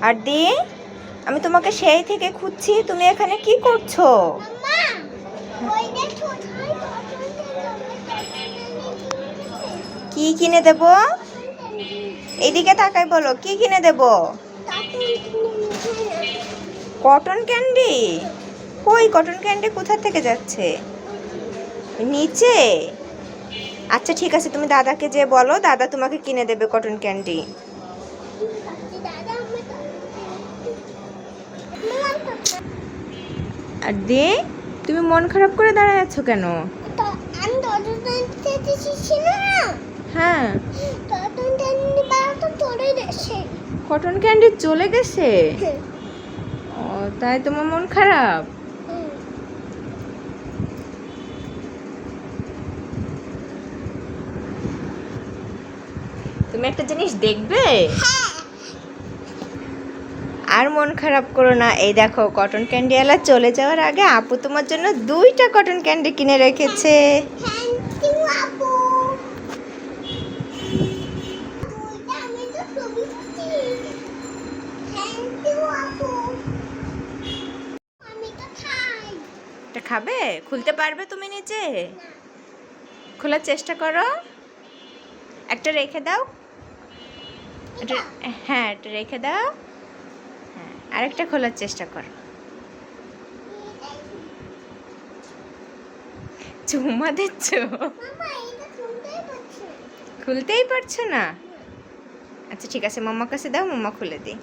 আর দি, আমি তোমাকে সেই থেকে খুঁজছি, তুমি এখানে কি করছো? কি কিনে দেব? এইদিকে তাকাই বলো, কি কিনে দেব? Cotton candy? কই কটন ক্যান্ডি কোথা থেকে যাচ্ছে? নিচে? আচ্ছা ঠিক আছে, তুমি দাদাকে যে বলো, দাদা তোমাকে কিনে দেবে কটন ক্যান্ডি। আর দি, তুমি মন খারাপ করে দাঁড়ায় আছো কেন? হ্যাঁ, কটন ক্যান্ডি চলে গেছে। ও তাই তোমার মন খারাপ? তুমি একটা জিনিস দেখবে? আর মন খারাপ করো না, এই দেখো কটন ক্যান্ডিওয়ালা চলে যাওয়ার আগে আপু তোমার জন্য 2টা কটন ক্যান্ডি কিনে রেখেছে। এটা খাবে? খুলতে পারবে তুমি নিজে? খোলার চেষ্টা করো। একটা রেখে দাও। হ্যাঁ, এটা রেখে দাও। হ্যাঁ, আরেকটা খোলার চেষ্টা করো। চুম্মা দিচ্ছ? খুলতেই পারছো না? আচ্ছা ঠিক আছে, মাম্মার কাছে দাও, মাম্মা খুলে দিই।